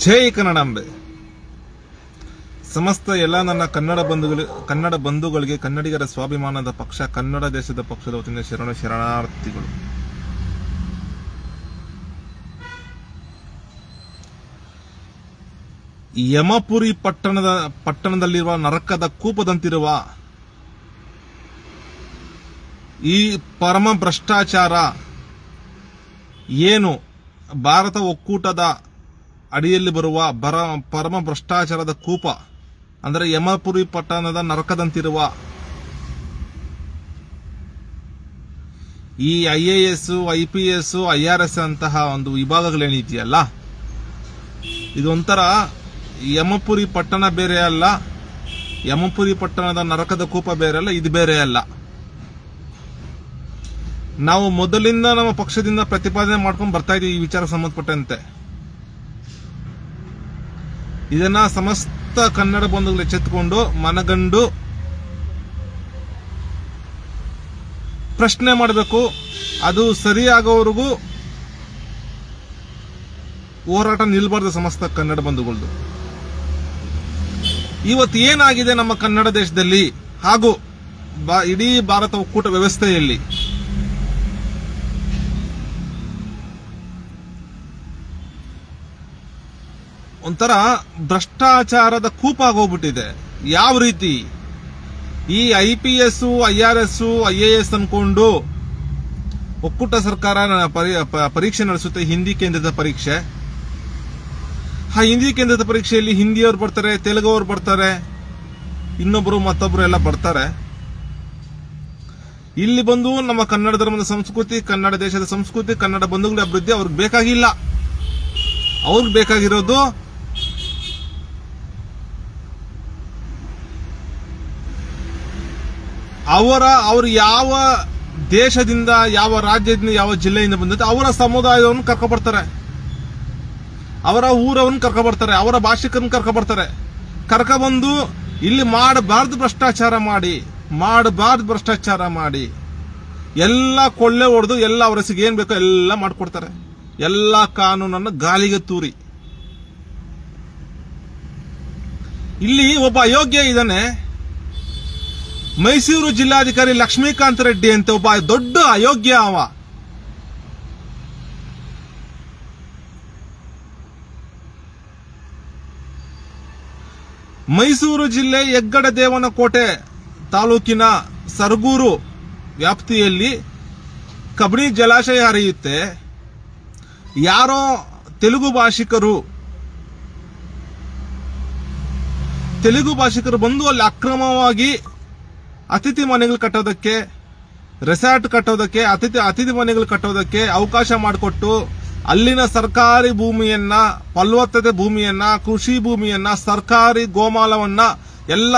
ಜೈ ಕನ್ನಡಾಂಬೆ. ಸಮಸ್ತ ಎಲ್ಲ ನನ್ನ ಕನ್ನಡ ಬಂಧುಗಳಿಗೆ ಕನ್ನಡಿಗರ ಸ್ವಾಭಿಮಾನದ ಪಕ್ಷ ಕನ್ನಡ ದೇಶದ ಪಕ್ಷದ ವತಿಯಿಂದ ಶರಣಾರ್ಥಿಗಳು. ಯಮಪುರಿ ಪಟ್ಟಣದಲ್ಲಿರುವ ನರಕದ ಕೂಪದಂತಿರುವ ಈ ಪರಮ ಭ್ರಷ್ಟಾಚಾರ ಏನು ಭಾರತ ಒಕ್ಕೂಟದ ಅಡಿಯಲ್ಲಿ ಬರುವ ಪರಮ ಭ್ರಷ್ಟಾಚಾರದ ಕೂಪ ಅಂದರೆ ಯಮಪುರಿ ಪಟ್ಟಣದ ನರಕದಂತಿರುವ ಈ IAS, IPS, IRS ಅಂತಹ ಒಂದು ವಿಭಾಗಗಳೇನಿದೆಯಲ್ಲ, ಇದೊಂಥರ ಯಮಪುರಿ ಪಟ್ಟಣ ಬೇರೆ ಅಲ್ಲ, ಯಮಪುರಿ ಪಟ್ಟಣದ ನರಕದ ಕೂಪ ಬೇರೆ ಅಲ್ಲ, ಇದು ಬೇರೆ ಅಲ್ಲ. ನಾವು ಮೊದಲಿಂದ ನಮ್ಮ ಪಕ್ಷದಿಂದ ಪ್ರತಿಪಾದನೆ ಮಾಡ್ಕೊಂಡು ಬರ್ತಾ ಇದೀವಿ ಈ ವಿಚಾರ ಸಂಬಂಧಪಟ್ಟಂತೆ. ಇದನ್ನ ಸಮಸ್ತ ಕನ್ನಡ ಬಂಧುಗಳು ಎಚ್ಚೆತ್ತುಕೊಂಡು ಮನಗಂಡು ಪ್ರಶ್ನೆ ಮಾಡಬೇಕು. ಅದು ಸರಿಯಾಗೋವರೆಗೂ ಹೋರಾಟ ನಿಲ್ಬಾರ್ದು ಸಮಸ್ತ ಕನ್ನಡ ಬಂಧುಗಳದು. ಇವತ್ತು ಏನಾಗಿದೆ ನಮ್ಮ ಕನ್ನಡ ದೇಶದಲ್ಲಿ ಹಾಗೂ ಇಡೀ ಭಾರತ ಒಕ್ಕೂಟ ವ್ಯವಸ್ಥೆಯಲ್ಲಿ, ಒಂಥರ ಭ್ರಷ್ಟಾಚಾರದ ಕೂಪ ಆಗೋಗ್ಬಿಟ್ಟಿದೆ. ಯಾವ ರೀತಿ ಈ IPS, IRS, IAS ಅನ್ಕೊಂಡು ಒಕ್ಕೂಟ ಸರ್ಕಾರ ಪರೀಕ್ಷೆ ನಡೆಸುತ್ತೆ, ಹಿಂದಿ ಕೇಂದ್ರಿತ ಪರೀಕ್ಷೆ. ಆ ಹಿಂದಿ ಕೇಂದ್ರಿತ ಪರೀಕ್ಷೆಯಲ್ಲಿ ಹಿಂದಿಯವರು ಬರ್ತಾರೆ, ತೆಲುಗವರು ಬರ್ತಾರೆ, ಇನ್ನೊಬ್ರು ಮತ್ತೊಬ್ರು ಎಲ್ಲ ಬರ್ತಾರೆ. ಇಲ್ಲಿ ಬಂದು ನಮ್ಮ ಕನ್ನಡ ಧರ್ಮದ ಸಂಸ್ಕೃತಿ, ಕನ್ನಡ ದೇಶದ ಸಂಸ್ಕೃತಿ, ಕನ್ನಡ ಬಂಧುಗಳ ಅಭಿವೃದ್ಧಿ ಅವ್ರಿಗೆ ಬೇಕಾಗಿಲ್ಲ. ಅವ್ರಿಗೆ ಬೇಕಾಗಿರೋದು ಅವರು ಯಾವ ದೇಶದಿಂದ, ಯಾವ ರಾಜ್ಯದಿಂದ, ಯಾವ ಜಿಲ್ಲೆಯಿಂದ ಬಂದಿದ್ದು ಅವರ ಸಮುದಾಯವನ್ನು ಕರ್ಕೊಬರ್ತಾರೆ, ಅವರ ಊರವನ್ನು ಕರ್ಕೊಬರ್ತಾರೆ, ಅವರ ಭಾಷಿಕರನ್ನು ಕರ್ಕೊಬರ್ತಾರೆ. ಕರ್ಕೊಬಂದು ಇಲ್ಲಿ ಮಾಡಬಾರ್ದು ಭ್ರಷ್ಟಾಚಾರ ಮಾಡಿ ಎಲ್ಲ ಕೊಳ್ಳೆ ಹೊಡೆದು ಎಲ್ಲ ಅವರಸಿಗೆ ಏನ್ ಬೇಕೋ ಎಲ್ಲ ಮಾಡ್ಕೊಡ್ತಾರೆ. ಎಲ್ಲ ಕಾನೂನನ್ನು ಗಾಳಿಗೆ ತೂರಿ ಇಲ್ಲಿ ಒಬ್ಬ ಅಯೋಗ್ಯ ಇದ್ದಾನೆ. ಮೈಸೂರು ಜಿಲ್ಲಾಧಿಕಾರಿ ಲಕ್ಷ್ಮೀಕಾಂತ್ ರೆಡ್ಡಿ ಅಂತ ಒಬ್ಬ ದೊಡ್ಡ ಅಯೋಗ್ಯ. ಅವ ಮೈಸೂರು ಜಿಲ್ಲೆ ಹೆಗ್ಗಡದೇವನಕೋಟೆ ತಾಲೂಕಿನ ಸರಗೂರು ವ್ಯಾಪ್ತಿಯಲ್ಲಿ ಕಬಿನಿ ಜಲಾಶಯ ಹರಿಯುತ್ತೆ. ಯಾರೋ ತೆಲುಗು ಭಾಷಿಕರು ಬಂದು ಅಲ್ಲಿ ಅಕ್ರಮವಾಗಿ ಅತಿಥಿ ಮನೆಗಳು ಕಟ್ಟೋದಕ್ಕೆ, ರೆಸಾರ್ಟ್ ಕಟ್ಟೋದಕ್ಕೆ, ಅತಿಥಿ ಮನೆಗಳು ಕಟ್ಟೋದಕ್ಕೆ ಅವಕಾಶ ಮಾಡಿಕೊಟ್ಟು ಅಲ್ಲಿನ ಸರ್ಕಾರಿ ಭೂಮಿಯನ್ನ, ಫಲವತ್ತತೆ ಭೂಮಿಯನ್ನ, ಕೃಷಿ ಭೂಮಿಯನ್ನ, ಸರ್ಕಾರಿ ಗೋಮಾಳವನ್ನ ಎಲ್ಲ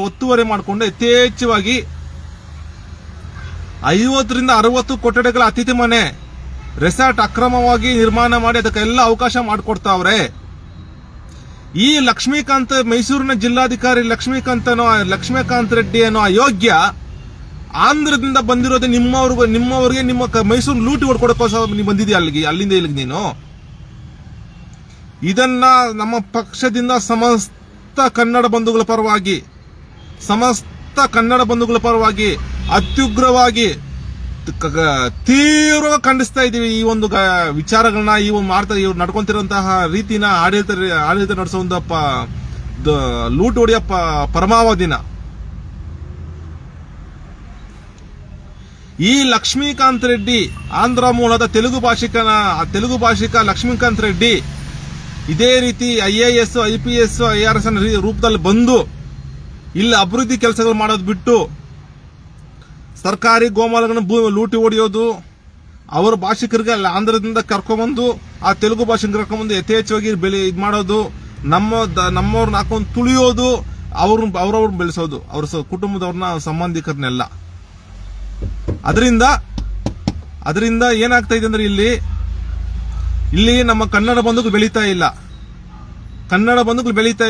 ಒತ್ತುವರಿ ಮಾಡಿಕೊಂಡು ಯಥೇಚ್ಛವಾಗಿ 50 ರಿಂದ 60 ಕೊಠಡಿಗಳ ಅತಿಥಿ ಮನೆ, ರೆಸಾರ್ಟ್ ಅಕ್ರಮವಾಗಿ ನಿರ್ಮಾಣ ಮಾಡಿ ಅದಕ್ಕೆಲ್ಲ ಅವಕಾಶ ಮಾಡಿಕೊಡ್ತಾವ್ರೆ. ಈ ಲಕ್ಷ್ಮೀಕಾಂತ್, ಮೈಸೂರಿನ ಜಿಲ್ಲಾಧಿಕಾರಿ ಲಕ್ಷ್ಮೀಕಾಂತ್ ರೆಡ್ಡಿ ಅನ್ನೋ ಅಯೋಗ್ಯ ಆಂಧ್ರದಿಂದ ಬಂದಿರೋದೇ ನಿಮ್ಮವ್ರಿಗೆ ನಿಮ್ಮ ಮೈಸೂರು ಲೂಟಿ ಹೊಡ್ಕೊಡಕ್ಕೋಸ್ಕರ ನೀವು ಬಂದಿದ್ಯಾ ಅಲ್ಲಿಂದ ಇಲ್ಲಿಗೆ ನೀನು. ಇದನ್ನ ನಮ್ಮ ಪಕ್ಷದಿಂದ ಸಮಸ್ತ ಕನ್ನಡ ಬಂಧುಗಳ ಪರವಾಗಿ ಅತ್ಯುಗ್ರವಾಗಿ ತೀವ್ರವಾಗಿ ಖಂಡಿಸ್ತಾ ಇದೀವಿ. ಈ ಒಂದು ವಿಚಾರಗಳನ್ನ ಇವ್ರು ನಡ್ಕೊಂತಿರುವಂತಹ ರೀತಿನ, ಆಡಳಿತ ನಡೆಸುವಂತ ಲೂಟ್ ಹೊಡೆಯ ಪರಮಾವಧಿನ ಈ ಲಕ್ಷ್ಮೀಕಾಂತ್ ರೆಡ್ಡಿ, ಆಂಧ್ರ ಮೂಲದ ತೆಲುಗು ಭಾಷಿಕ ಲಕ್ಷ್ಮೀಕಾಂತ್ ರೆಡ್ಡಿ ಇದೇ ರೀತಿ IAS, IPS, IRS ರೂಪದಲ್ಲಿ ಬಂದು ಇಲ್ಲಿ ಅಭಿವೃದ್ಧಿ ಕೆಲಸಗಳು ಮಾಡೋದು ಬಿಟ್ಟು ಸರ್ಕಾರಿ ಗೋಮಾಳಗಳನ್ನು ಲೂಟಿ ಹೊಡೆಯೋದು, ಅವರ ಭಾಷಿಕರಿಗೆ ಆಂಧ್ರದಿಂದ ಕರ್ಕೊಂಡ್ಬಂದು ಆ ತೆಲುಗು ಭಾಷೆಗೆ ಕರ್ಕೊಂಡ್ಬಂದು ಯಥೇಚ್ಛವಾಗಿ ಇದು ಮಾಡೋದು, ನಮ್ಮವ್ರನ್ನ ಹಾಕೊಂಡು ತುಳಿಯೋದು, ಅವ್ರವ್ರನ್ನ ಬೆಳೆಸೋದು, ಅವ್ರ ಕುಟುಂಬದವ್ರನ್ನ, ಸಂಬಂಧಿಕರನ್ನೆಲ್ಲ. ಅದರಿಂದ ಏನಾಗ್ತಾ ಇದೆ ಅಂದ್ರೆ ಇಲ್ಲಿ ನಮ್ಮ ಕನ್ನಡ ಬಂಧುಗಳು ಬೆಳೀತಾ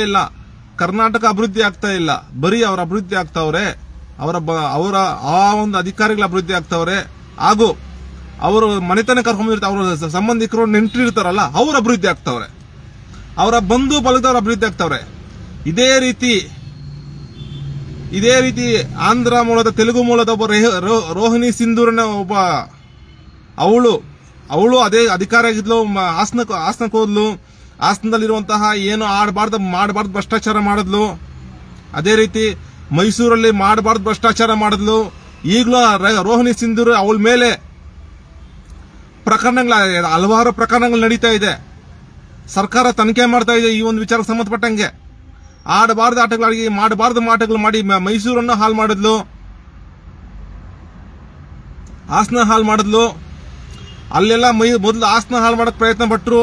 ಇಲ್ಲ, ಕರ್ನಾಟಕ ಅಭಿವೃದ್ಧಿ ಆಗ್ತಾ ಇಲ್ಲ. ಬರೀ ಅವರ ಅಭಿವೃದ್ಧಿ ಆಗ್ತಾವ್ರೆ, ಅವರ ಆ ಒಂದು ಅಧಿಕಾರಿಗಳ ಅಭಿವೃದ್ಧಿ ಆಗ್ತಾವ್ರೆ, ಹಾಗೂ ಅವರು ಮನೆತನ ಕರ್ಕೊಂಡ್ಬಂದಿರ್ತಾರೆ, ಅವರ ಸಂಬಂಧಿಕರು ನೆಂಟರಿರ್ತಾರಲ್ಲ ಅವ್ರ ಅಭಿವೃದ್ಧಿ ಆಗ್ತಾವ್ರೆ. ಅವರ ಬಂಧು ಬಳಗದವರು ಅಭಿವೃದ್ಧಿ ಆಗ್ತಾವ್ರೆ. ಇದೇ ರೀತಿ ಆಂಧ್ರ ಮೂಲದ ತೆಲುಗು ಮೂಲದ ಒಬ್ಬ ರೋಹಿಣಿ ಸಿಂಧೂರನ ಒಬ್ಬ ಅವಳು ಅದೇ ಅಧಿಕಾರ ಆಗಿದ್ಲು, ಹಾಸನಕ್ಕೆ ಹೋದ್ಲು. ಹಾಸನದಲ್ಲಿರುವಂತಹ ಏನು ಮಾಡಬಾರ್ದು ಭ್ರಷ್ಟಾಚಾರ ಮಾಡಿದ್ಲು. ಅದೇ ರೀತಿ ಮೈಸೂರಲ್ಲಿ ಮಾಡಬಾರ್ದು ಭ್ರಷ್ಟಾಚಾರ ಮಾಡಿದ್ಲು. ಈಗಲೂ ರೋಹಿಣಿ ಸಿಂಧೂರ್ ಅವಳ ಮೇಲೆ ಹಲವಾರು ಪ್ರಕರಣಗಳು ನಡೀತಾ ಇದೆ. ಸರ್ಕಾರ ತನಿಖೆ ಮಾಡ್ತಾ ಇದೆ ಈ ಒಂದು ವಿಚಾರಕ್ಕೆ ಸಂಬಂಧಪಟ್ಟಂಗೆ. ಆಡಬಾರ್ದು ಆಟಗಳಾಗಿ ಮಾಡಬಾರ್ದು ಆಟಗಳು ಮಾಡಿ ಮೈಸೂರನ್ನು ಹಾಳು ಮಾಡಿದ್ಲು, ಹಾಸನ ಹಾಳು ಮಾಡಿದ್ಲು. ಅಲ್ಲೆಲ್ಲ ಮೊದಲು ಹಾಸನ ಹಾಳು ಮಾಡಕ್ ಪ್ರಯತ್ನ ಪಟ್ಟರು.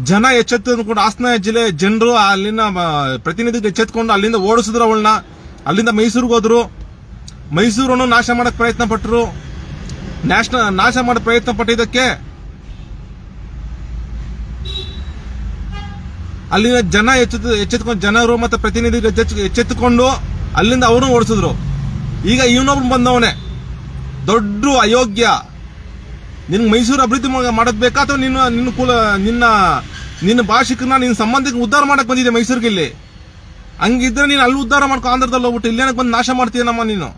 ಜನ ಎಚ್ಚೆತ್ತುಕೊಂಡು ಹಾಸನ ಜಿಲ್ಲೆ ಜನರು ಅಲ್ಲಿನ ಪ್ರತಿನಿಧಿಗಳು ಎಚ್ಚೆತ್ಕೊಂಡು ಅಲ್ಲಿಂದ ಓಡಿಸಿದ್ರು ಅವಳನ್ನ. ಅಲ್ಲಿಂದ ಮೈಸೂರಿಗೆ ಹೋದ್ರು. ಮೈಸೂರನ್ನು ನಾಶ ಮಾಡಕ್ ಪ್ರಯತ್ನ ಪಟ್ಟರು. ನಾಶ ಮಾಡಕ್ ಪ್ರಯತ್ನ ಪಟ್ಟಿದ್ದಕ್ಕೆ ಅಲ್ಲಿನ ಜನ ಎಚ್ಚೆತ್ಕೊಂಡು ಜನರು ಮತ್ತೆ ಪ್ರತಿನಿಧಿಗಳು ಎಚ್ಚೆತ್ತುಕೊಂಡು ಅಲ್ಲಿಂದ ಅವರು ಓಡಿಸಿದ್ರು. ಈಗ ಇವನೊಬ್ರು ಬಂದವನೇ ದೊಡ್ಡ ಅಯೋಗ್ಯ. ನಿನ್ ಮೈಸೂರು ಅಭಿವೃದ್ಧಿ ಮಾಡೋದ್ ಬೇಕಾ ಅಥವಾ ನಿನ್ನ ಭಾಷಿಕನ ನಿನ್ನ ಸಂಬಂಧಿಕ ಉದ್ಧಾರ ಮಾಡಕ್ ಬಂದಿದೆ ಮೈಸೂರಿಗೆ? ಇಲ್ಲಿ ಹಂಗಿದ್ರೆ ನೀನು ಅಲ್ಲಿ ಉದ್ಧಾರ ಮಾಡ್ಕೊ, ಆಂಧ್ರದಲ್ಲಿ ಹೋಗ್ಬಿಟ್ಟು ಇಲ್ಲೇನಕ್ಕೆ ಬಂದು ನಾಶ ಮಾಡ್ತೀಯನಮ್ಮ ನೀನು.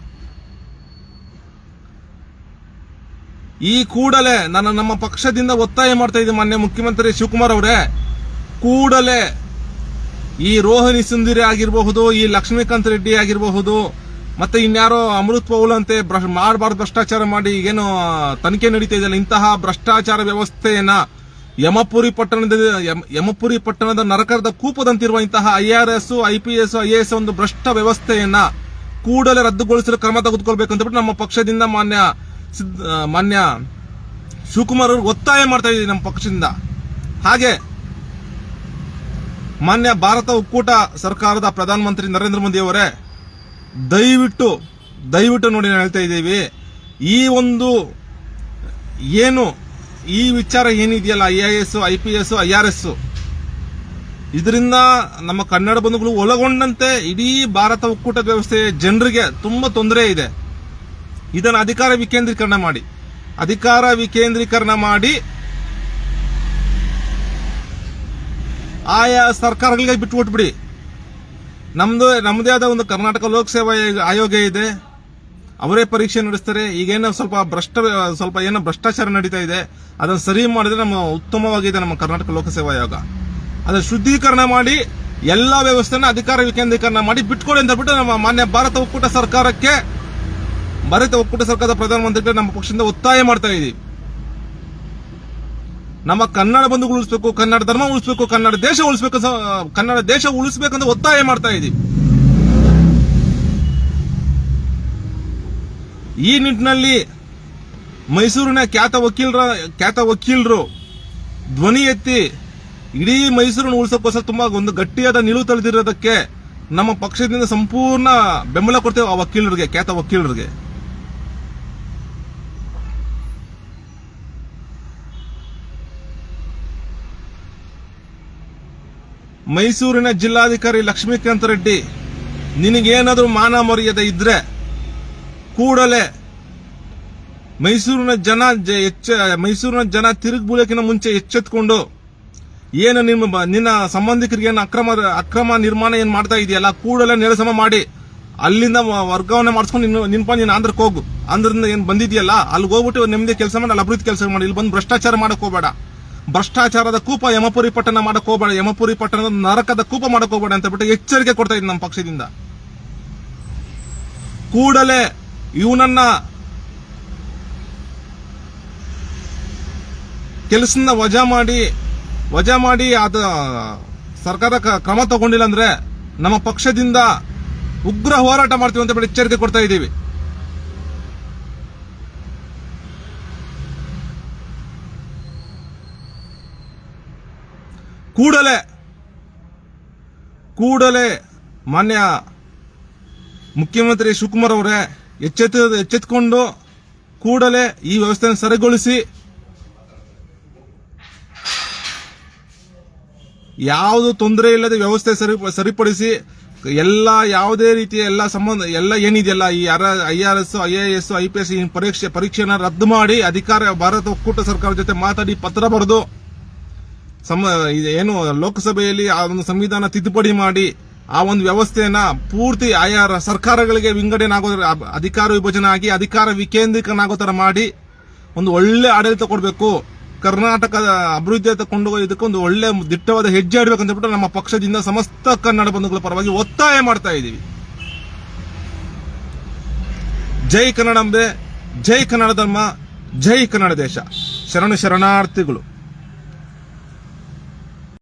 ಈ ಕೂಡಲೇ ನಮ್ಮ ಪಕ್ಷದಿಂದ ಒತ್ತಾಯ ಮಾಡ್ತಾ ಇದ್ದೀನಿ ಮಾನ್ಯ ಮುಖ್ಯಮಂತ್ರಿ ಶಿವಕುಮಾರ್ ಅವರೇ, ಕೂಡಲೇ ಈ ರೋಹಿಣಿ ಸುಂದರಿ ಆಗಿರಬಹುದು, ಈ ಲಕ್ಷ್ಮೀಕಾಂತ್ ರೆಡ್ಡಿ ಆಗಿರಬಹುದು, ಮತ್ತೆ ಇನ್ಯಾರೋ ಅಮೃತ್ ಪೌಲ್ ಅಂತೆ ಮಾಡಬಾರ್ದು ಭ್ರಷ್ಟಾಚಾರ ಮಾಡಿ ಏನು ತನಿಖೆ ನಡೀತಾ ಇದೆಯಲ್ಲ, ಇಂತಹ ಭ್ರಷ್ಟಾಚಾರ ವ್ಯವಸ್ಥೆಯನ್ನ ಯಮಪುರಿ ಪಟ್ಟಣದ ನರಕದ ಕೂಪದಂತಿರುವ ಇಂತಹ IRS, IPS, IAS ಒಂದು ಭ್ರಷ್ಟ ವ್ಯವಸ್ಥೆಯನ್ನ ಕೂಡಲೇ ರದ್ದುಗೊಳಿಸಲು ಕ್ರಮ ತೆಗೆದುಕೊಳ್ಬೇಕಂತ ಬಿಟ್ಟು ನಮ್ಮ ಪಕ್ಷದಿಂದ ಮಾನ್ಯ ಶಿವಕುಮಾರ್ ಅವರು ಒತ್ತಾಯ ಮಾಡ್ತಾ ಇದ್ದೀವಿ ನಮ್ಮ ಪಕ್ಷದಿಂದ. ಹಾಗೆ ಮಾನ್ಯ ಭಾರತ ಒಕ್ಕೂಟ ಸರ್ಕಾರದ ಪ್ರಧಾನಮಂತ್ರಿ ನರೇಂದ್ರ ಮೋದಿ ಅವರೇ, ದಯವಿಟ್ಟು ನೋಡಿ ನಾನು ಹೇಳ್ತಾ ಇದ್ದೀವಿ, ಈ ವಿಚಾರ ಏನಿದೆಯಲ್ಲ IAS, IPS, IRS, ಇದರಿಂದ ನಮ್ಮ ಕನ್ನಡ ಬಂಧುಗಳು ಒಳಗೊಂಡಂತೆ ಇಡೀ ಭಾರತ ಒಕ್ಕೂಟದ ವ್ಯವಸ್ಥೆಯ ಜನರಿಗೆ ತುಂಬಾ ತೊಂದರೆ ಇದೆ. ಇದನ್ನು ಅಧಿಕಾರ ವಿಕೇಂದ್ರೀಕರಣ ಮಾಡಿ ಆಯಾ ಸರ್ಕಾರಗಳಿಗೆ ಬಿಟ್ಟುಬಿಟ್ಬಿಡಿ. ನಮ್ಮದೇ ಆದ ಒಂದು ಕರ್ನಾಟಕ ಲೋಕಸೇವಾ ಆಯೋಗ ಇದೆ, ಅವರೇ ಪರೀಕ್ಷೆ ನಡೆಸ್ತಾರೆ. ಈಗೇನೋ ಸ್ವಲ್ಪ ಏನೋ ಭ್ರಷ್ಟಾಚಾರ ನಡೀತಾ ಇದೆ, ಅದನ್ನು ಸರಿ ಮಾಡಿದ್ರೆ ನಮ್ಮ ಉತ್ತಮವಾಗಿದೆ ನಮ್ಮ ಕರ್ನಾಟಕ ಲೋಕಸೇವಾ ಆಯೋಗ. ಅದನ್ನು ಶುದ್ಧೀಕರಣ ಮಾಡಿ ಎಲ್ಲಾ ವ್ಯವಸ್ಥೆನ ಅಧಿಕಾರ ವಿಕೇಂದ್ರೀಕರಣ ಮಾಡಿ ಬಿಟ್ಕೊಡಿ ಅಂತ ಬಿಟ್ಟು ನಮ್ಮ ಮಾನ್ಯ ಭಾರತ ಒಕ್ಕೂಟ ಸರ್ಕಾರದ ಪ್ರಧಾನಮಂತ್ರಿಗಳು ನಮ್ಮ ಪಕ್ಷದಿಂದ ಒತ್ತಾಯ ಮಾಡ್ತಾ ಇದ್ದೀವಿ. ನಮ್ಮ ಕನ್ನಡ ಬಂಧುಗಳು ಉಳಿಸಬೇಕು, ಕನ್ನಡ ಧರ್ಮ ಉಳಿಸಬೇಕು, ಕನ್ನಡ ದೇಶ ಉಳಿಸಬೇಕಂತ ಒತ್ತಾಯ ಮಾಡ್ತಾ ಇದ್ದೀವಿ. ಈ ನಿಟ್ಟಿನಲ್ಲಿ ಮೈಸೂರಿನ ಖ್ಯಾತ ವಕೀಲರು ಧ್ವನಿ ಎತ್ತಿ ಇಡೀ ಮೈಸೂರನ್ನು ಉಳಿಸೋಕ್ಕೋಸ್ಕರ ತುಂಬಾ ಒಂದು ಗಟ್ಟಿಯಾದ ನಿಲುವು ತಳೆದಿರೋದಕ್ಕೆ ನಮ್ಮ ಪಕ್ಷದಿಂದ ಸಂಪೂರ್ಣ ಬೆಂಬಲ ಕೊಡ್ತೇವೆ ಆ ವಕೀಲರಿಗೆ, ಖ್ಯಾತ ವಕೀಲರಿಗೆ. ಮೈಸೂರಿನ ಜಿಲ್ಲಾಧಿಕಾರಿ ಲಕ್ಷ್ಮೀಕಾಂತ್ ರೆಡ್ಡಿ, ನಿನಗೇನಾದ್ರೂ ಮಾನ ಮರ್ಯಾದೆ ಇದ್ರೆ ಕೂಡಲೇ ಮೈಸೂರಿನ ಜನ ತಿರುಗ್ಬೀಳಕ್ಕಿಂತ ಮುಂಚೆ ಎಚ್ಚೆತ್ಕೊಂಡು ಏನು ನಿನ್ನ ಸಂಬಂಧಿಕರಿಗೆ ಏನು ಅಕ್ರಮ ನಿರ್ಮಾಣ ಏನ್ ಮಾಡ್ತಾ ಇದೆಯಲ್ಲ, ಕೂಡಲೇ ನೆಲಸಮ ಮಾಡಿ ಅಲ್ಲಿಂದ ವರ್ಗಾವಣೆ ಮಾಡಿಸ್ಕೊಂಡು ನೀನು ಆಂಧ್ರಕ್ಕೆ ಹೋಗು. ಆಂಧ್ರದಿಂದ ಏನ್ ಬಂದಿದೆಯಲ್ಲ ಅಲ್ಲಿಗೆ ಹೋಗ್ಬಿಟ್ಟು ನೆಮ್ಮದಿ ಕೆಲಸ ಮಾಡಿ, ಅಲ್ಲಿ ಅಭಿವೃದ್ಧಿ ಕೆಲಸ ಮಾಡಿ. ಇಲ್ಲಿ ಬಂದು ಭ್ರಷ್ಟಾಚಾರ ಮಾಡಕ್ ಹೋಗಬೇಡ. ಭ್ರಷ್ಟಾಚಾರದ ಕೂಪ ಯಮಪುರಿ ಪಟ್ಟಣ ಮಾಡಕ್ ಹೋಗಬೇಡ, ಯಮಪುರಿ ಪಟ್ಟಣದ ನರಕದ ಕೂಪ ಮಾಡಕ್ ಹೋಗಬೇಡ ಅಂತ ಬಿಟ್ಟು ಎಚ್ಚರಿಕೆ ಕೊಡ್ತಾ ಇದ್ದೀನಿ ನಮ್ಮ ಪಕ್ಷದಿಂದ. ಕೂಡಲೇ ಇವನನ್ನ ಕೆಲಸದಿಂದ ವಜಾ ಮಾಡಿ ಅದ ಸರ್ಕಾರ ಕ್ರಮ ತಗೊಂಡಿಲ್ಲ ಅಂದ್ರೆ ನಮ್ಮ ಪಕ್ಷದಿಂದ ಉಗ್ರ ಹೋರಾಟ ಮಾಡ್ತೀವಿ ಅಂತ ಬಿಟ್ಟು ಎಚ್ಚರಿಕೆ ಕೊಡ್ತಾ ಇದ್ದೀವಿ. ಕೂಡಲೇ ಮಾನ್ಯ ಮುಖ್ಯಮಂತ್ರಿ ಶಿವಕುಮಾರ್ ಅವರೇ ಎಚ್ಚೆತ್ತುಕೊಂಡು ಕೂಡಲೇ ಈ ವ್ಯವಸ್ಥೆಯನ್ನು ಸರಿಗೊಳಿಸಿ ಯಾವುದು ತೊಂದರೆ ಇಲ್ಲದೆ ವ್ಯವಸ್ಥೆ ಸರಿಪಡಿಸಿ ಯಾವುದೇ ರೀತಿಯ ಎಲ್ಲ ಏನಿದೆಯಲ್ಲ ಈ IRS, IAS, IPS ಪರೀಕ್ಷೆಯನ್ನು ರದ್ದು ಮಾಡಿ ಭಾರತ ಒಕ್ಕೂಟ ಸರ್ಕಾರದ ಜೊತೆ ಮಾತಾಡಿ ಪತ್ರ ಬರೆದು ಏನು ಲೋಕಸಭೆಯಲ್ಲಿ ಆ ಒಂದು ಸಂವಿಧಾನ ತಿದ್ದುಪಡಿ ಮಾಡಿ ಆ ಒಂದು ವ್ಯವಸ್ಥೆಯನ್ನ ಪೂರ್ತಿ ಆಯಾ ಸರ್ಕಾರಗಳಿಗೆ ವಿಂಗಡಣೆ ಆಗೋ ಅಧಿಕಾರ ವಿಭಜನೆ ಆಗಿ ಅಧಿಕಾರ ವಿಕೇಂದ್ರೀಕರಣ ಆಗೋ ತರ ಮಾಡಿ ಒಂದು ಒಳ್ಳೆ ಆಡಳಿತ ಕೊಡಬೇಕು, ಕರ್ನಾಟಕದ ಅಭಿವೃದ್ಧಿ ಕೊಂಡೊಯ್ಯೋದಕ್ಕೆ ಒಂದು ಒಳ್ಳೆ ದಿಟ್ಟವಾದ ಹೆಜ್ಜೆ ಇಡಬೇಕಂತ ಹೇಳ್ಬಿಟ್ಟು ನಮ್ಮ ಪಕ್ಷದಿಂದ ಸಮಸ್ತ ಕನ್ನಡ ಬಂಧುಗಳ ಪರವಾಗಿ ಒತ್ತಾಯ ಮಾಡ್ತಾ ಇದ್ದೀವಿ. ಜೈ ಕನ್ನಡಾಂಬೆ, ಜೈ ಕನ್ನಡ ಧರ್ಮ, ಜೈ ಕನ್ನಡ ದೇಶ. ಶರಣಾರ್ಥಿಗಳು.